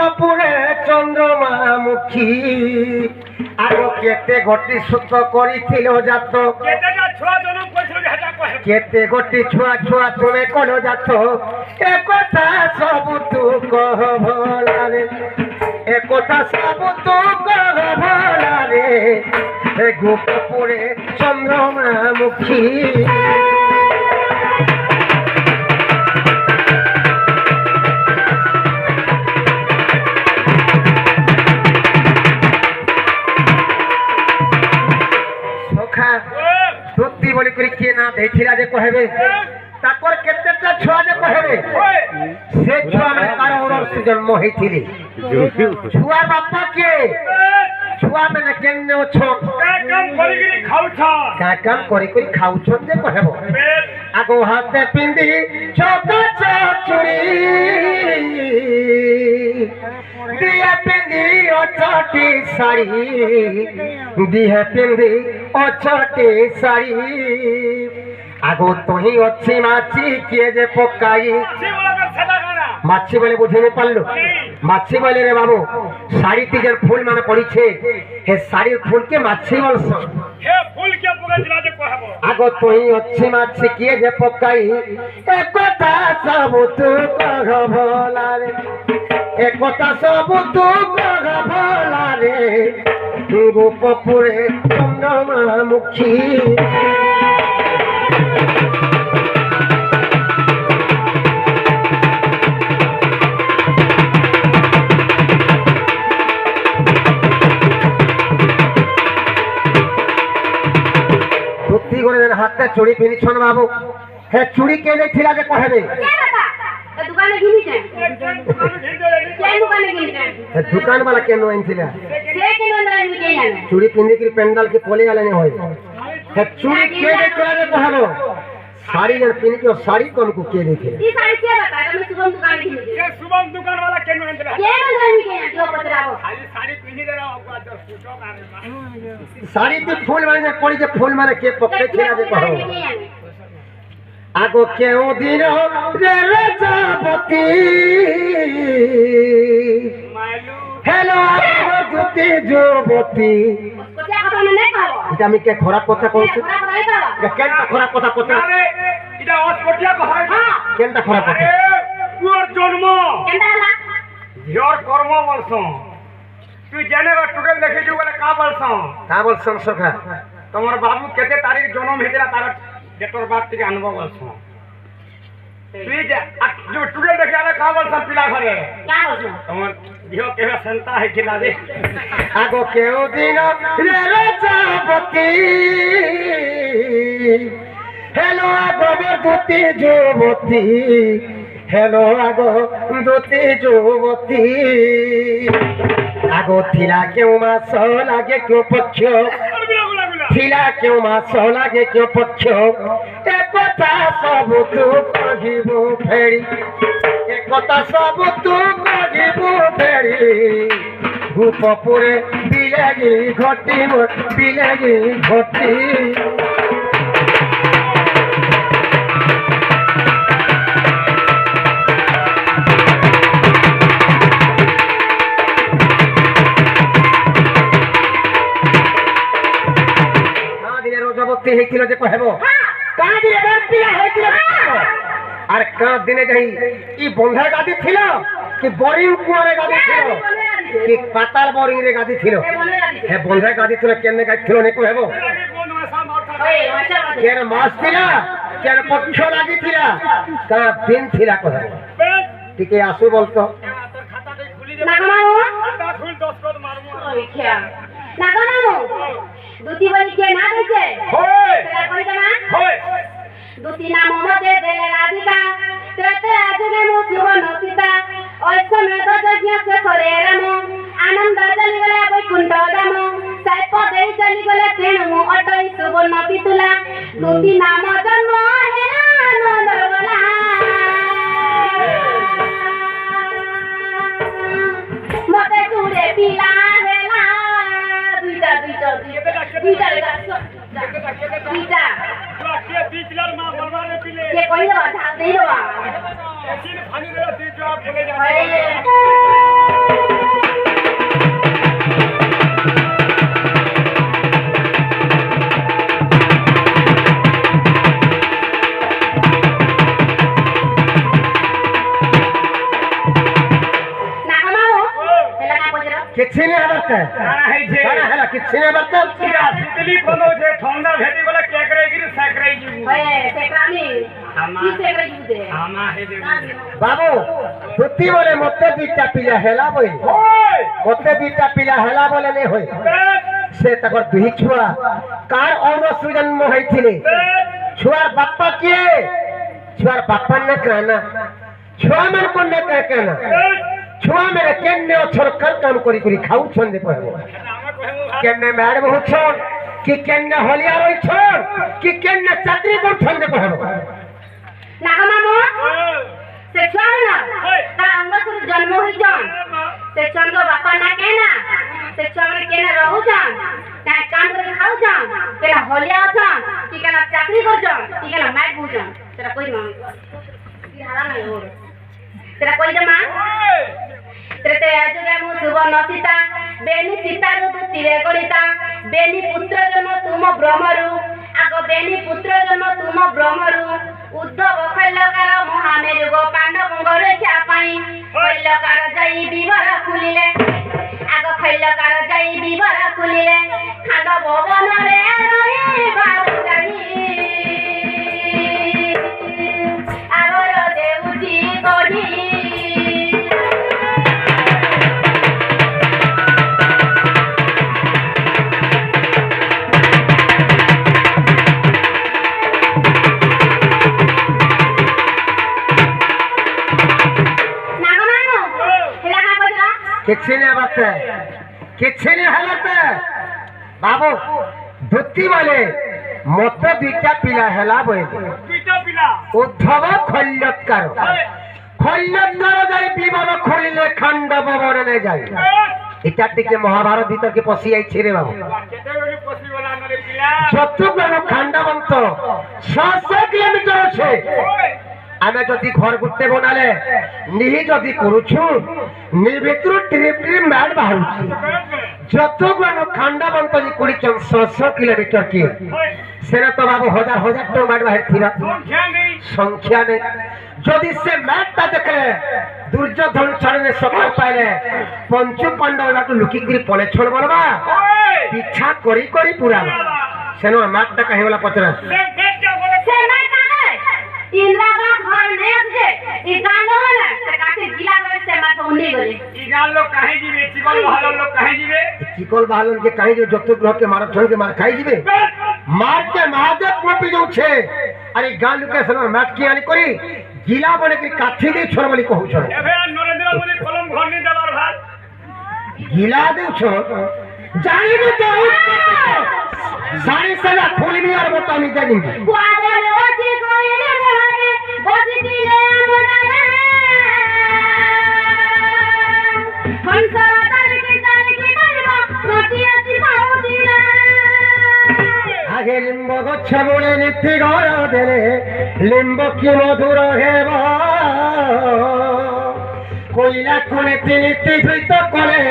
গোপপুরে চন্দ্রমা মুখী আগ কেতে ঘটি সূত্র করিছিল জাত কেতে ঘটি ছুয়া ছুয়া তুমি কল জাত একথা সবু তু কহ ভলারে একথা সবু তু কহ ভলারে গোপপুরে চন্দ্রমা মুখী সত্যি বলি করে কে না দেখিলা যে কহবে তারপর কেতেটা ছুয়া যে কহবে সে ছুয়া মানে কার অরস জন্ম হইছিলি ছুয়া বাপা কে ছুয়া মানে কেনে অছ কাম করি খাউছ যে কহব আগো হাতে পিন্ধি চকা চুড়ি দিয়া পিন্ধি অছটি শাড়ি দিয়া পিন্ধি অছটি শাড়ি আগো তুই অছি মাছি কিয়ে যে পকাই মাছি বলে বুঝিনি পারলো মাছি বলে রে বাবু শাড়িতে যে ফুল মানে পড়িছে হে শাড়ির ফুলকে মাছি বলছ আগো তুই অছি মাছি কিয়ে যে পকাই একথা সব তু কহ ভলারে একথা সব তু কহ ভলারে গোপপুরে চন্দ্রমা মুখী হাতে চুড়ি পিনিছন বাবু হে চুড়ি কে নেছিলা যে কহবে दुकान किनिছেন কোন দোকানে কিনিছেন दुकान वाला केनो आनছিলা সে কেন আমি কে জানে চুড়ি পিনি কি প্যান্ডেল के पोले वाले ने होय হে চুড়ি কে নেছিলা যে কহবো साड़ी जन पिन के साड़ी कोन को के देखे ई साड़ी के बता मैं शुभम दुकान किनिছে ये शुभम दुकान वाला केनो आनছিলা केनो আমি কে जो पतराबो खाली साड़ी पिनी देला आपको आज फोटो मारे साड़ी तो फूल माने पड़ी जे फूल माने के पकड़े छिला जे कहो আগো কেউ দিন রে রাজাপতি হ্যালো আগতি যুবতী কথা কথা না কও এটা আমি কে খারাপ কথা কইছি কেনটা খারাপ কথা কইছি আরে এটা অস্পটিয়া কথা হ্যাঁ কেনটা খারাপ কথা পুর জন্ম কেনটা হলা ঝড় কর্ম বলছ তুই জানে টুকেল দেখি দিও বলে কা বলছ সখা তোমার বাবু কেতে তারিখ জন্ম হেতরা তার ডেটর বাদ থেকে আনব বলছ তুই যে টুকেল দেখি আরে কা বলছ পিলা ঘরে কা বলছ তোমার দিও কেবে সন্তা হইছিলা রে আগো কেউ দিন রে রাজাপতি হ্যালো আগো দুতি যুবতী হ্যালো আগো দুতি যুবতী আগো থিলা কেউ মাস লাগে কেউ পক্ষ থিলা কেউ মাস লাগে কেউ পক্ষ একথা সব তু কহিব ফেরি একথা সব তু কহিব ফেরি গোপপুরে বিলাগি ঘটি বিলাগি ঘটি হয়েছিল যে কহব কাঁ দিনে বিয়া হয়েছিল আর কাঁ দিনে যাই ই বন্ধা গাদি ছিল কি বরিং কুয়ারে গাদি ছিল কি পাতাল বরিং রে গাদি ছিল হে বন্ধা গাদি ছিল কেনে গাদি ছিল নে কহব কেন মাস ছিল কেন পক্ষ লাগি ছিল কাঁ দিন ছিল কহব ঠিক আসু বলতো নাগমাও খাতা খুল 10 কর মারমু ওই খেয়া নাগমাও দুতি বলি কে না দেছে হয় তেলা কইতা না হয় দুতি নাম মতে দেলে রাধিকা তেতে আজকে মো জীবন সীতা ওই সময় তো যজ্ঞ সে করে রাম আনন্দ চলি গলে বৈকুণ্ঠ ধাম সাইপ দেই চলি গলে তেণু অটই সুবর্ণ পিতুলা দুতি নাম জন্ম হেলা আনন্দ বলা মতে চুড়ে পিলা হেলা দুইটা কে পিছলার মা বলবারে পিলে কে কই দাও ঝাল দেই দাও এসিন ফানি রে তুই জবাব বলে যা କିଛି ନେଇ ହେବାର କାଣା ହେଇଛେ କାଣା ହେଲା କିଛି ନେଇ ହେବାର ଇଟା ଶୀତଲି ଫୋନ ହଉଛେ ଥଣ୍ଡା ଭେଟି ଗଲେ କେକରେଇକିରି ସେକରେଇ ଯିବୁ ହଏ ସେକ୍ରାମି କି ସେକ୍ରେ ଯିବୁ ଆମା ହେଇଦେ ବାବୁ ଧୋତି ବୋଲେ ମତେ ଦୁଇଟା ପିଲା ହେଲା ବୋଇ ଓଏ ମତେ ଦୁଇଟା ପିଲା ହେଲା ବୋଲେ ନେ ହୋଇ ସେ ତାଙ୍କର ଦୁଇ ଛୁଆ କାର ଅଣସୁ ଜନ୍ମ ହେଇଥିଲେ ଛୁଆର ବାପା କିଏ ଛୁଆର ବାପା ନା କାନା ଛୁଆ ମାନଙ୍କୁ ନେ କାନା ଛୁଆ ମାନେ କେନେ ଅଛର କାମ କରି କରି ଖାଉଛନ୍ତି କହିବ କେନେ ମ୍ୟାଡ ବହୁଛନ୍ କି କେନେ ହଲିଆ ରହିଛନ୍ କି କେନେ ଚାକରି କରୁଛନ୍ତି କହିବ ନାଗମାମୁ ସେ ଛୁଆ ନା ତା ଅଙ୍ଗସରୁ ଜନ୍ମ ହୋଇଛନ୍ ସେ ଛୁଆଙ୍କ ବାପା ନା କେନା ସେ ଛୁଆ ମାନେ କେନା ରହୁଛନ୍ କାଁ କାମ କରି ଖାଉଛନ୍ କେନା ହଲିଆ ଅଛନ୍ କି କେନା ଚାକରି କରୁଛନ୍ କି କେନା ମ୍ୟାଟ ବୁଝଛନ୍ ସେଟା କହି ମା ସେଟା କହି ଦେ ମା ତ୍ରେତେ ଆଜୁଗେ ମୁଁ ସୁବର୍ଣ୍ଣ ସୀତା ବେନି ସୀତାରୁ ଦୁତିରେ ଗଣିତା ବେନି ପୁତ୍ର ଜନ୍ମ ତୁମ ବ୍ରହ୍ମରୁ ଆଗ ବେନି ପୁତ୍ର ଜନ୍ମ ତୁମ ବ୍ରହ୍ମରୁ ଉଦ୍ଧବ ଖୈଲକାର ମହାମେରୁଗ ପାଣ୍ଡବଙ୍କ ରକ୍ଷା ପାଇଁ ଖୈଲକାର ଯାଇ ବିବର ଖୋଲିଲେ ଆଗ ଖୈଲକାର ଯାଇ ବିବର ଖୋଲିଲେ ଖାଣ୍ଡ ଭବନରେ ରହିବାକୁ ଯାଇ ଆମର ଦେଉଚି ଗଢ଼ି କିଛି ନେଇ ହେବାର କିଛି ନେଇ ହେବାର ବାବୁ ଧୋତି ବୋଲେ ମତେ ଦୁଇଟା ପିଲା ହେଲା ବୋଲେ ଦୁଇଟା ପିଲା ଉଦ୍ଧବ ଖଲ୍ୟକାର ଖଲ୍ୟକାର ଯାଇ ବିବର ଖୋଲିଲେ ଖାଣ୍ଡ ଭବନରେ ଯାଇ এটা থেকে মহাভারত ভিতরকে পশি যাইছে রে বাবু কেতেবেলি পসিবলা নরে পিলা যতগুলো খান্ডাবন্ত 600 কিলোমিটার আছে আমি যদি ঘর করতে বনালে নিহি যদি করুছু নি ভিতর ট্রিপ ট্রিপ ম্যাড বাহারুছি যতগুলো খান্ডাবন্ত যে করিছন 600 কিলোমিটার কি সেটা তো বাবু হাজার হাজার টো ম্যাড বাহির থিরা সংখ্যা নেই যদি সে ম্যাডটা দেখলে দুর্যোধন ছাড়নে সকাল পাইলে পঞ্চু পাণ্ডব একটু লুকিকি পলে ছড় বলবা পিছা করি করি পুরাবা সেন ম্যাডটা কাহিবলা পচরা से मैं कहां इंदिरा का घर नहीं আছে এই গান হলো না সে কাছে জিলা করে সে মা তো উনি গলে ই গান লোক কাহে জিবে চিকল ভালো লোক কাহে জিবে চিকল বাহালন के কাহি যে যত গ্রহকে মার ছড় के মার খাই দিবে মার के महादेव কপি যাচ্ছে আরে গান লুকে সেন ম্যাড কি আনি করি জিলা বনে কি কাঠি দিয়ে ছড় বলি কহুছ এবে নরেন্দ্র মোদি কলম ঘরনি দেবার ভাত গিলা দেউছ জানিনি তো সারি সালা খুলবি আর মত আমি জানি বলে ওছি কইলে মরে বসি দিলে মনে হংসরাদার কি বলবা রটি আছে পাও দিলে আগে লিম্ব গছ মূলে নীতি ঘর দেলে লিম্ব কি মধুর হেব কইলা কোনে নীতি ধৃত কলে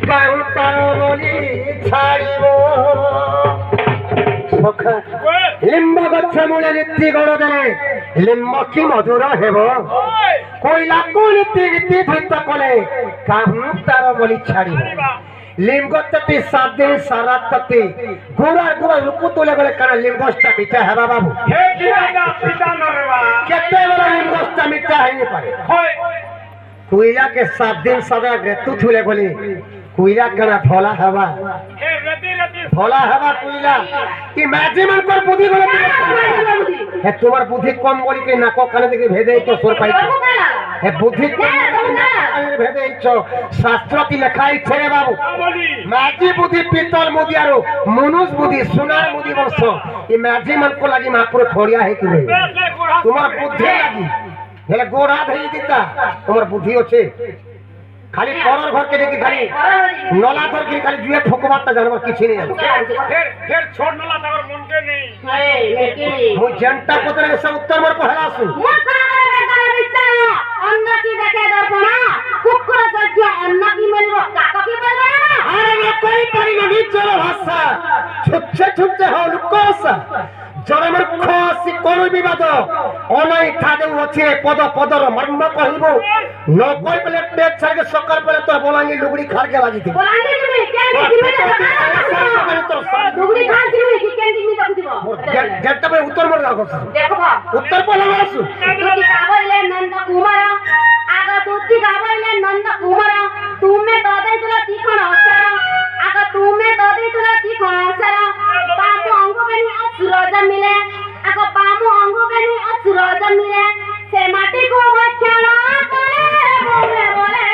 কাউ তার বলি ছাড়িব সখা লিম্ব গছ মূলে নীতি ঘর দেলে লিম্ব কি মধুর হেব কইলা কোনে নীতি ধৃত কলে কাউ তার বলি ছাড়িব লিঙ্গতে 7 দিন সারা ততে গোড়ার গোড়া রূপু তোলে বলে কারণ লিঙ্গটা মিঠা হেবা বাবু হে পিলা পিতা নরবা কেতে বলে লিঙ্গটা মিঠা হইনি পারে হয় কোইলা के 7 दिन सदा ऋतु थुले बोली कोइला कना भोला हवा হে রতি রতি भोला हवा कोइला कि मैजी मन कर बुद्धि बोले हे तुम्हार बुद्धि कम बोली के नाको काने देके भेदे तो सोर पाई हे बुद्धि कम भेदे इच्छो शास्त्र की लिखाई छे बाबू বলি मैजी बुद्धि पीतल मुदियारो मनुष्य बुद्धि सुनार बुद्धि वर्ष ये मैजी मन को लगी महापुर खोड़िया है कि नहीं বেসে গোড়া तुम्हार बुद्धि लगी हेले गोरा धई दिता तुम्हार बुद्धि আছে खाली परर घर के देखि खाली नला घर के खाली जुए ठोकबाता जानवर किछि नहीं जाने ফের ছোট নলা তার মনকে নেই ए मेकी मु जनता पत्र के सब उत्तर मोर पहला सु মুখরা বেকার বিচার অন্য কি দেখে দর্পণ কুকুর যজ্ঞ অন্য কি বলবো কাকা কি বলবো না अरे ये कोई परी नहीं चलो भाषा छुपछे छुपछे हो लुकोस जरे मोर खोस କୌଣସି କରୁ ବିବାଦ ଅନାଇଠା ଯେଉଁ ଅଛି ଏ ପଦ ପଦର ମର୍ମ କହିବୁ ନ କହିଲେ ପେଟ ଛାଡ଼ିକି ସକାଳ ପରେ ତୋର ବଲାଙ୍ଗୀର ଲୁଗୁଡ଼ି ଖାଡ଼କେ ଲାଗିଥିବ ବଲାଙ୍ଗୀର ଯିବି କେନ୍ତି ଯିବି ଲୁଗୁଡ଼ି ଖାଁ ଯିବି କି କେନ୍ତି ଯିବି ଦେଖୁଥିବ ଯେଟା ପାଇଁ ଉତ୍ତର ମୋର ଲାଗ ଦେଖବ ଉତ୍ତର ପଡ଼ିଲା ଆସୁ ତୁତି ଗାବଇଲେ ନନ୍ଦ କୁମାର ଆଗ ତୁତି ଗାବଇଲେ ନନ୍ଦ କୁମାର ତୁମେ ତ ଦେଇଥିଲ ତୀକ୍ଷଣ ଅସର ଆଗ ତୁମେ ତ ଦେଇଥିଲ ତୀକ୍ଷଣ ଅସର ପାମ ଅଙ୍ଗ ବେନି ଅସୁର ଜମିଲେ ଆଗ ପାମ ଅଙ୍ଗ ବେନି ଅସୁର ଜମିଲେ ସେ ମାଟିକୁ ଭକ୍ଷଣ କଲେ ବୋଲେ ବୋଲେ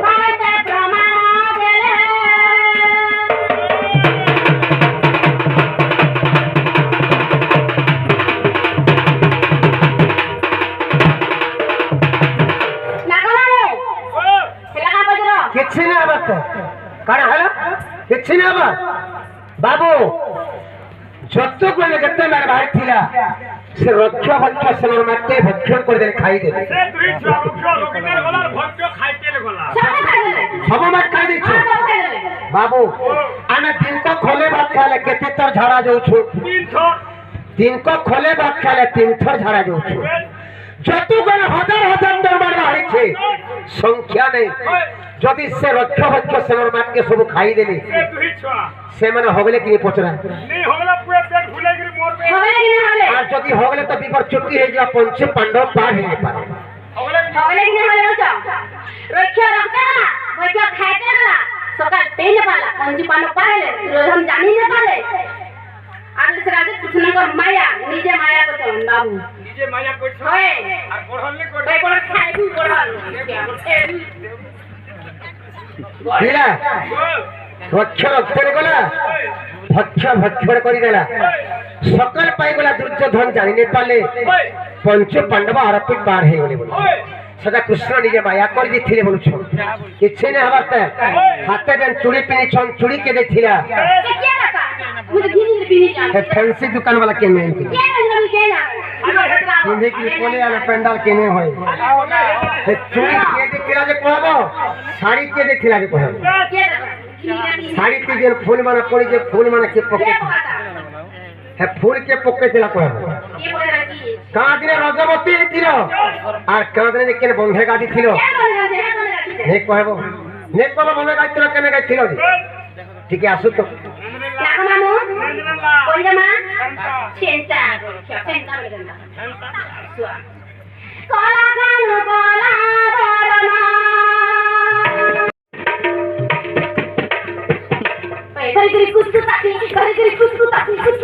ଭଗତେ ପ୍ରମାଣ ଦେଲେ କିଛି ନାହିଁ ଆବାର ତ କାଣା ହେଲା କିଛି ନାହିଁ ଆବାର ବାବୁ ଯତୁ କହିଲେ କେତେ ମାନେ ବାହାରିଥିଲା ସେ ରକ୍ଷ ଭକ୍ଷ ସେମାନେ ମାଟେ ଭକ୍ଷଣ କରିଦେଲେ ଖାଇଦେଲେ ସବୁ ମାଟ ଖାଇ ଦେଇଛୁ ବାବୁ ଆମେ ଦିନକ ଖୋଲେ ଭାତ ଖାଇଲେ କେତେ ଥର ଝାଡ଼ା ଯାଉଛୁ ଦିନକ ଖୋଲେ ଭାତ ଖାଇଲେ 3 ଥର ଝାଡ଼ା ଯାଉଛୁ যতু করে হাজার হাজার দরবার বাড়িছে সংখ্যা নেই যদি সে রক্ষ ভক্ষ সেমন মাটকে সব খাই দেলে সেমানে হগলে কি পচরা আর যদি হগলে তো বিপদ চুটি হয়ে যাওয়া পঞ্চ পাণ্ডব পার হয়ে পারে রক্ষা রক্তা ভক্ষ খাইতে গলা সকাল পেই না পালা পঞ্চ পাণ্ডব পাইলে রোধন জানি না পালে আর রাজা কৃষ্ণঙ্কর মায়া নিজে মায়া করছে বাবু নিজে মায়া করছে হয় আর পড়হলে করে তাই বড় খাইবি পড়াল হিলা রক্ষ রক্ষণ গলা ভক্ষ ভক্ষণ করিদেলা সকল পাইগলা দুর্যোধন জানি নে পালে পঞ্চ পাণ্ডব আরপি পার হয়ে গলে বলে সেটা কৃষ্ণ নিজে মায়া করে দিয়েছিলে বলছ কিছু না হবার তে হাতে যেন চুড়ি পিনিছন চুড়ি কে দেখছিলা ফ্যান্সি দোকান वाला के में किंदे की कोले वाला पंडाल केने होय से चूड़ी के देखिला जे कहबो साड़ी के देखिला जे कहबो साड़ी के जे फूल माना पड़ी जे फूल माना के पके है फूल के पके दिला कहबो का दिने रजवती थिलो और का दिने के बंधे गादी थिलो हे कहबो ने कहबो बंधे गादी थिलो केने गादी थिलो ठीक है आसु तो Nakamamu, Kondama, Senta, Senta Vedanta. Kola Kanu Kola Borana. Kari kustu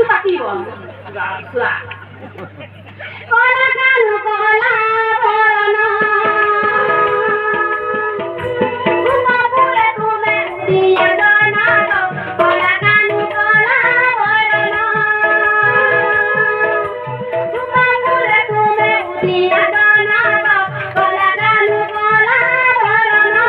taki bon. Kola Kanu Kola Borana. Kuma pure tume diya dona do. Kola Kanu Kola Borana. Kuma pure tume diya dona do. Kola Kanu Kola Borana.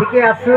ठीक है आसु